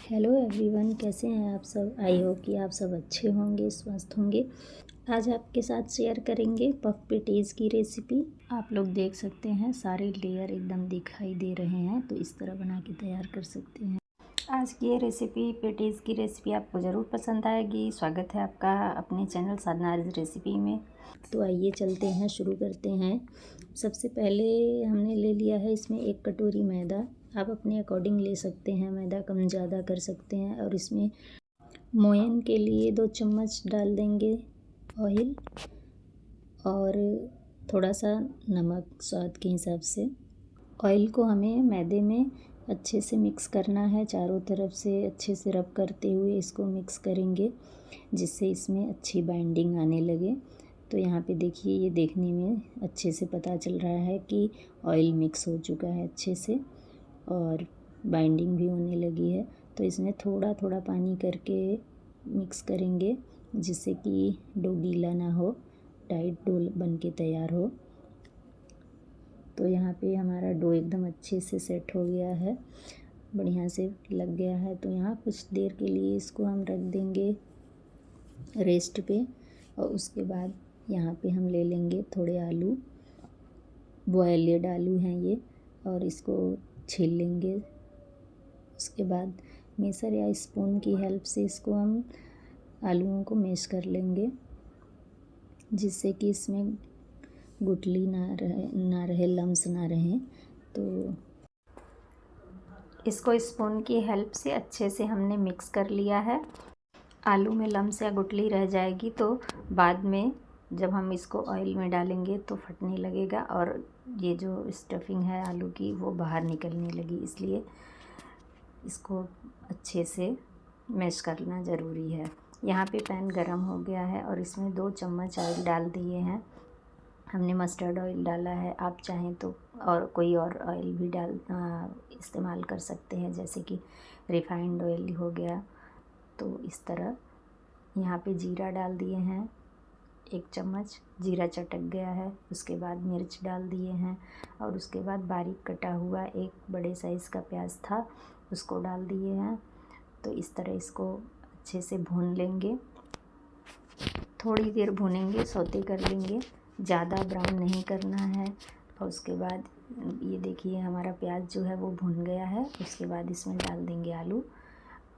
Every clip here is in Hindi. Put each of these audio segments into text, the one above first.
हेलो एवरीवन, कैसे हैं आप सब। आई होप कि आप सब अच्छे होंगे, स्वस्थ होंगे। आज आपके साथ शेयर करेंगे पफ पेटीज़ की रेसिपी। आप लोग देख सकते हैं सारे लेयर एकदम दिखाई दे रहे हैं, तो इस तरह बना के तैयार कर सकते हैं। आज की ये रेसिपी पेटीज़ की रेसिपी आपको ज़रूर पसंद आएगी। स्वागत है आपका अपने चैनल साधना रेसिपी में। तो आइए चलते हैं, शुरू करते हैं। सबसे पहले हमने ले लिया है इसमें 1 कटोरी मैदा। आप अपने अकॉर्डिंग ले सकते हैं, मैदा कम ज़्यादा कर सकते हैं। और इसमें मोयन के लिए 2 चम्मच डाल देंगे ऑयल, और थोड़ा सा नमक स्वाद के हिसाब से। ऑयल को हमें मैदे में अच्छे से मिक्स करना है, चारों तरफ से अच्छे से रब करते हुए इसको मिक्स करेंगे, जिससे इसमें अच्छी बाइंडिंग आने लगे। तो यहाँ पे देखिए, ये देखने में अच्छे से पता चल रहा है कि ऑयल मिक्स हो चुका है अच्छे से और बाइंडिंग भी होने लगी है। तो इसमें थोड़ा थोड़ा पानी करके मिक्स करेंगे, जिससे कि डो गीला ना हो, टाइट डो बन के तैयार हो। तो यहाँ पे हमारा डो एकदम अच्छे से सेट हो गया है, बढ़िया से लग गया है। तो यहाँ कुछ देर के लिए इसको हम रख देंगे रेस्ट पे। और उसके बाद यहाँ पे हम ले लेंगे थोड़े आलू, बॉयल्ड आलू हैं ये, और इसको छील लेंगे। उसके बाद मेसर या स्पून की हेल्प से इसको हम आलूओं को मैश कर लेंगे, जिससे कि इसमें गुठली ना रहे, लम्स ना रहें। तो इसको स्पून की हेल्प से अच्छे से हमने मिक्स कर लिया है। आलू में लम्स या गुठली रह जाएगी तो बाद में जब हम इसको ऑयल में डालेंगे तो फटने लगेगा, और ये जो स्टफिंग है आलू की वो बाहर निकलने लगी। इसलिए इसको अच्छे से मैश करना ज़रूरी है। यहाँ पे पैन गरम हो गया है और इसमें 2 चम्मच ऑयल डाल दिए हैं। हमने मस्टर्ड ऑयल डाला है, आप चाहें तो और कोई और ऑयल भी इस्तेमाल कर सकते हैं, जैसे कि रिफाइंड ऑयल हो गया। तो इस तरह यहाँ पे जीरा डाल दिए हैं 1 चम्मच, जीरा चटक गया है। उसके बाद मिर्च डाल दिए हैं, और उसके बाद बारीक कटा हुआ 1 बड़े साइज़ का प्याज था, उसको डाल दिए हैं। तो इस तरह इसको अच्छे से भून लेंगे, थोड़ी देर भूनेंगे, सौते कर लेंगे, ज़्यादा ब्राउन नहीं करना है। और उसके बाद ये देखिए हमारा प्याज जो है वो भुन गया है। उसके बाद इसमें डाल देंगे आलू,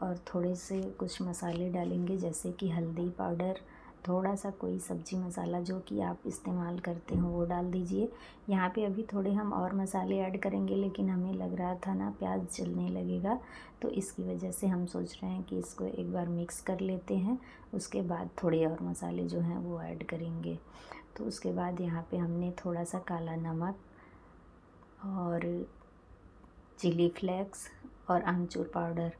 और थोड़े से कुछ मसाले डालेंगे, जैसे कि हल्दी पाउडर, थोड़ा सा कोई सब्ज़ी मसाला जो कि आप इस्तेमाल करते हो वो डाल दीजिए। यहाँ पे अभी थोड़े हम और मसाले ऐड करेंगे, लेकिन हमें लग रहा था ना प्याज जलने लगेगा, तो इसकी वजह से हम सोच रहे हैं कि इसको एक बार मिक्स कर लेते हैं, उसके बाद थोड़े और मसाले जो हैं वो ऐड करेंगे। तो उसके बाद यहाँ पे हमने थोड़ा सा काला नमक और चिली फ्लेक्स और आमचूर पाउडर,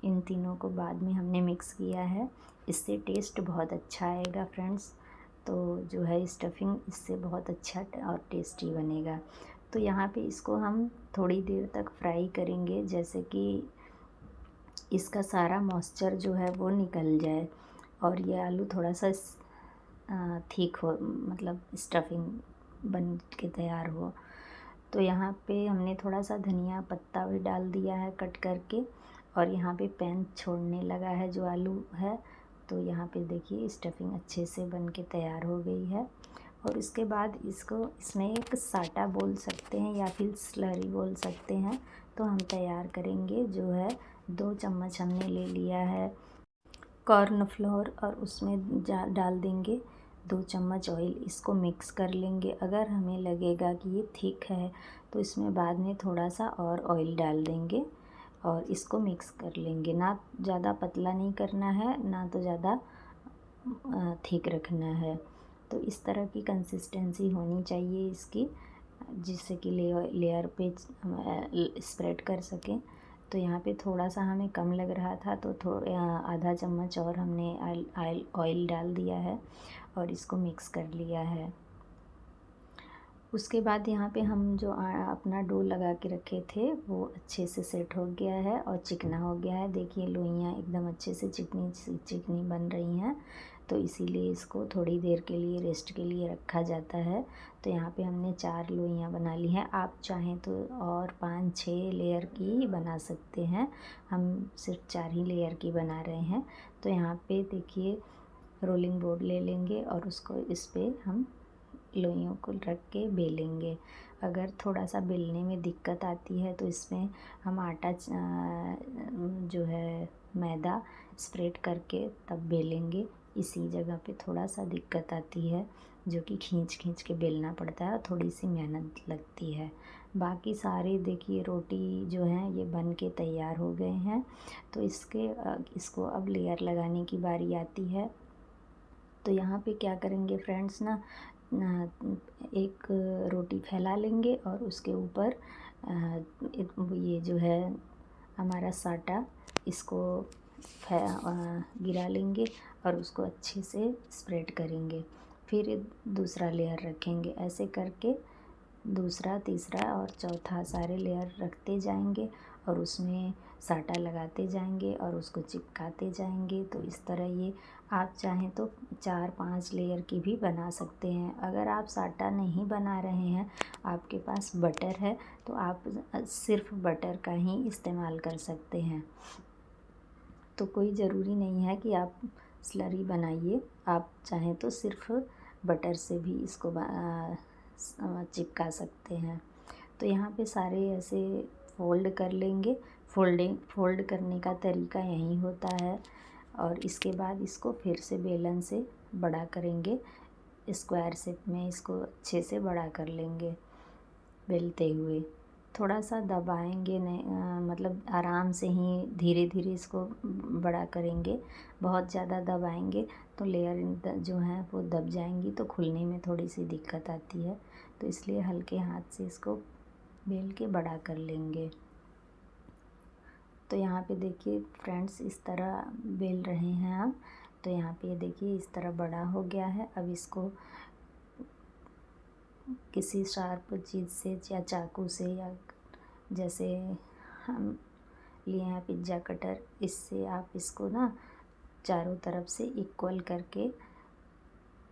इन तीनों को बाद में हमने मिक्स किया है। इससे टेस्ट बहुत अच्छा आएगा फ्रेंड्स। तो जो है स्टफिंग इससे बहुत अच्छा और टेस्टी बनेगा। तो यहाँ पे इसको हम थोड़ी देर तक फ्राई करेंगे, जैसे कि इसका सारा मॉइस्चर जो है वो निकल जाए और ये आलू थोड़ा सा थिक हो, मतलब स्टफिंग बन के तैयार हो। तो यहाँ पे हमने थोड़ा सा धनिया पत्ता भी डाल दिया है कट करके, और यहाँ पे पैन छोड़ने लगा है जो आलू है। तो यहाँ पे देखिए स्टफिंग अच्छे से बन के तैयार हो गई है। और इसके बाद इसको इसमें एक साटा बोल सकते हैं या फिर स्लरी बोल सकते हैं। तो हम तैयार करेंगे, जो है 2 चम्मच हमने ले लिया है कॉर्नफ्लोर, और उसमें डाल देंगे 2 चम्मच ऑयल। इसको मिक्स कर लेंगे। अगर हमें लगेगा कि ये थिक है तो इसमें बाद में थोड़ा सा और ऑयल डाल देंगे और इसको मिक्स कर लेंगे। ना ज़्यादा पतला नहीं करना है, ना तो ज़्यादा थिक रखना है। तो इस तरह की कंसिस्टेंसी होनी चाहिए इसकी, जिससे कि लेयर पे स्प्रेड कर सकें। तो यहाँ पे थोड़ा सा हमें कम लग रहा था, तो आधा चम्मच और हमने ऑयल डाल दिया है और इसको मिक्स कर लिया है। उसके बाद यहाँ पे हम जो अपना डो लगा के रखे थे वो अच्छे से सेट हो गया है और चिकना हो गया है। देखिए लोइयाँ एकदम अच्छे से चिकनी चिकनी बन रही हैं। तो इसीलिए इसको थोड़ी देर के लिए रेस्ट के लिए रखा जाता है। तो यहाँ पे हमने 4 लोइयाँ बना ली हैं। आप चाहें तो और 5-6 लेयर की बना सकते हैं, हम सिर्फ 4 ही लेयर की बना रहे हैं। तो यहाँ पे देखिए रोलिंग बोर्ड ले लेंगे और उसको इस पे हम लोइयों को रख के बेलेंगे। अगर थोड़ा सा बेलने में दिक्कत आती है तो इसमें हम आटा जो है मैदा स्प्रेड करके तब बेलेंगे। इसी जगह पे थोड़ा सा दिक्कत आती है, जो कि खींच खींच के बेलना पड़ता है और थोड़ी सी मेहनत लगती है। बाकी सारे देखिए रोटी जो हैं ये बन के तैयार हो गए हैं। तो इसको अब लेयर लगाने की बारी आती है। तो यहाँ पे क्या करेंगे फ्रेंड्स ना, एक रोटी फैला लेंगे और उसके ऊपर ये जो है हमारा साटा इसको गिरा लेंगे और उसको अच्छे से स्प्रेड करेंगे। फिर दूसरा लेयर रखेंगे, ऐसे करके दूसरा, तीसरा और चौथा सारे लेयर रखते जाएंगे और उसमें साटा लगाते जाएंगे और उसको चिपकाते जाएंगे। तो इस तरह ये आप चाहें तो 4-5 लेयर की भी बना सकते हैं। अगर आप साटा नहीं बना रहे हैं, आपके पास बटर है, तो आप सिर्फ बटर का ही इस्तेमाल कर सकते हैं। तो कोई ज़रूरी नहीं है कि आप स्लरी बनाइए, आप चाहें तो सिर्फ बटर से भी इसको चिपका सकते हैं। तो यहाँ पे सारे ऐसे फ़ोल्ड कर लेंगे। फ़ोल्ड करने का तरीका यही होता है। और इसके बाद इसको फिर से बेलन से बड़ा करेंगे, स्क्वायर शेप में इसको अच्छे से बड़ा कर लेंगे। बेलते हुए थोड़ा सा दबाएंगे नहीं, मतलब आराम से ही धीरे धीरे इसको बड़ा करेंगे। बहुत ज़्यादा दबाएंगे तो लेयर जो हैं वो दब जाएंगी, तो खुलने में थोड़ी सी दिक्कत आती है। तो इसलिए हल्के हाथ से इसको बेल के बड़ा कर लेंगे। तो यहाँ पे देखिए फ्रेंड्स, इस तरह बेल रहे हैं हम। तो यहाँ पे देखिए इस तरह बड़ा हो गया है। अब इसको किसी शार्प चीज़ से या चाकू से, या जैसे हम लिए हैं पिज़्ज़ा कटर, इससे आप इसको ना चारों तरफ से इक्वल करके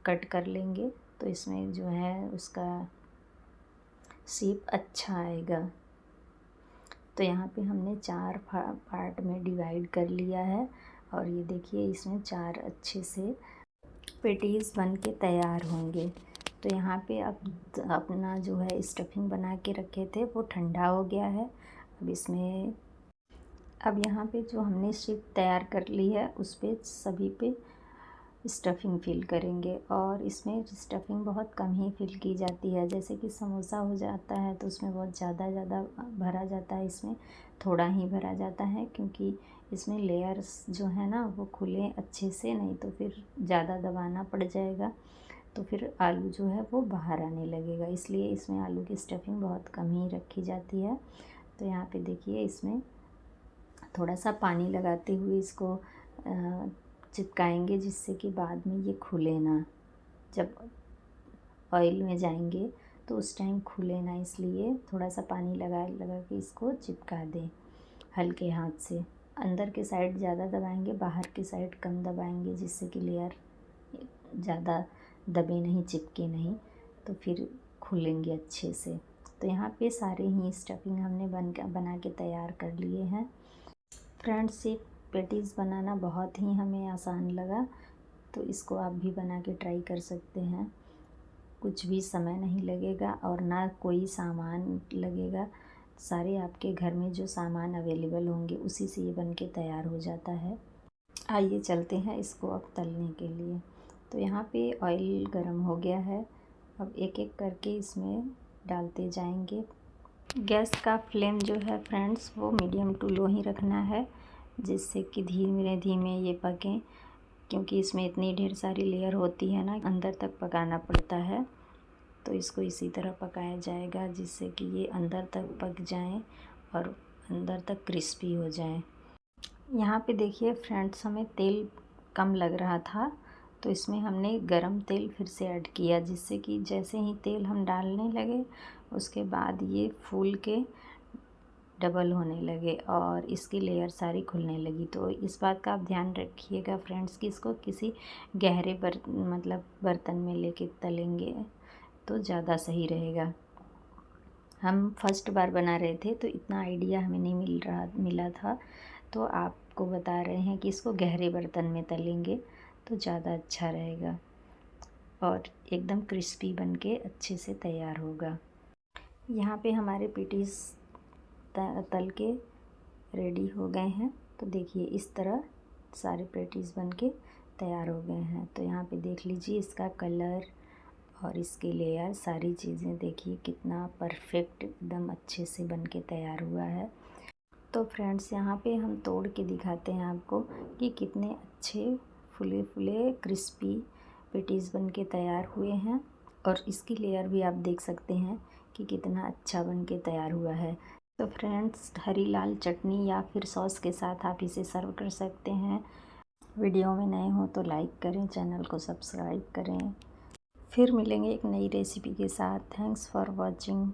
कट कर लेंगे। तो इसमें जो है उसका शेप अच्छा आएगा। तो यहाँ पे हमने 4 पार्ट में डिवाइड कर लिया है और ये देखिए इसमें 4 अच्छे से पेटीज़ बन के तैयार होंगे। तो यहाँ पे अब अपना जो है स्टफिंग बना के रखे थे वो ठंडा हो गया है। अब यहाँ पे जो हमने शीट तैयार कर ली है उस पे सभी पे स्टफिंग फिल करेंगे। और इसमें स्टफिंग बहुत कम ही फिल की जाती है। जैसे कि समोसा हो जाता है तो उसमें बहुत ज़्यादा भरा जाता है, इसमें थोड़ा ही भरा जाता है, क्योंकि इसमें लेयर्स जो है ना वो खुले अच्छे से, नहीं तो फिर ज़्यादा दबाना पड़ जाएगा, तो फिर आलू जो है वो बाहर आने लगेगा। इसलिए इसमें आलू की स्टफिंग बहुत कम ही रखी जाती है। तो यहाँ पे देखिए इसमें थोड़ा सा पानी लगाते हुए इसको चिपकाएंगे, जिससे कि बाद में ये खुले ना, जब ऑयल में जाएंगे तो उस टाइम खुले ना, इसलिए थोड़ा सा पानी लगा के इसको चिपका दें हल्के हाथ से। अंदर के साइड ज़्यादा दबाएंगे, बाहर की साइड कम दबाएंगे, जिससे कि लेयर ज़्यादा दबे नहीं, चिपके नहीं, तो फिर खुलेंगे अच्छे से। तो यहाँ पे सारे ही स्टफिंग हमने बना के तैयार कर लिए हैं। फ्रेंड्स, ये पेटीज़ बनाना बहुत ही हमें आसान लगा, तो इसको आप भी बना के ट्राई कर सकते हैं। कुछ भी समय नहीं लगेगा और ना कोई सामान लगेगा। सारे आपके घर में जो सामान अवेलेबल होंगे उसी से ये बन के तैयार हो जाता है। आइए चलते हैं इसको अब तलने के लिए। तो यहाँ पे ऑयल गरम हो गया है। अब एक एक करके इसमें डालते जाएंगे। गैस का फ्लेम जो है फ्रेंड्स वो मीडियम टू लो ही रखना है, जिससे कि धीमे धीमे ये पकें, क्योंकि इसमें इतनी ढेर सारी लेयर होती है ना, अंदर तक पकाना पड़ता है। तो इसको इसी तरह पकाया जाएगा, जिससे कि ये अंदर तक पक जाएं और अंदर तक क्रिस्पी हो जाएं। यहाँ पे देखिए फ्रेंड्स, हमें तेल कम लग रहा था, तो इसमें हमने गरम तेल फिर से ऐड किया, जिससे कि जैसे ही तेल हम डालने लगे उसके बाद ये फूल के डबल होने लगे और इसकी लेयर सारी खुलने लगी। तो इस बात का आप ध्यान रखिएगा फ्रेंड्स कि इसको किसी गहरे बर्तन में लेके तलेंगे तो ज़्यादा सही रहेगा। हम फर्स्ट बार बना रहे थे तो इतना आइडिया हमें नहीं मिला था, तो आपको बता रहे हैं कि इसको गहरे बर्तन में तलेंगे तो ज़्यादा अच्छा रहेगा और एकदम क्रिस्पी बन के अच्छे से तैयार होगा। यहाँ पे हमारे पेटीज तल के रेडी हो गए हैं। तो देखिए इस तरह सारे पेटीज बन के तैयार हो गए हैं। तो यहाँ पे देख लीजिए इसका कलर और इसकी लेयर सारी चीज़ें देखिए कितना परफेक्ट एकदम अच्छे से बन के तैयार हुआ है। तो फ्रेंड्स यहाँ पे हम तोड़ के दिखाते हैं आपको कि कितने अच्छे फुले फुले क्रिस्पी पेटीज़ बन के तैयार हुए हैं और इसकी लेयर भी आप देख सकते हैं कि कितना अच्छा बन के तैयार हुआ है। तो फ्रेंड्स हरी लाल चटनी या फिर सॉस के साथ आप इसे सर्व कर सकते हैं। वीडियो में नए हो तो लाइक करें, चैनल को सब्सक्राइब करें। फिर मिलेंगे एक नई रेसिपी के साथ। Thanks for watching.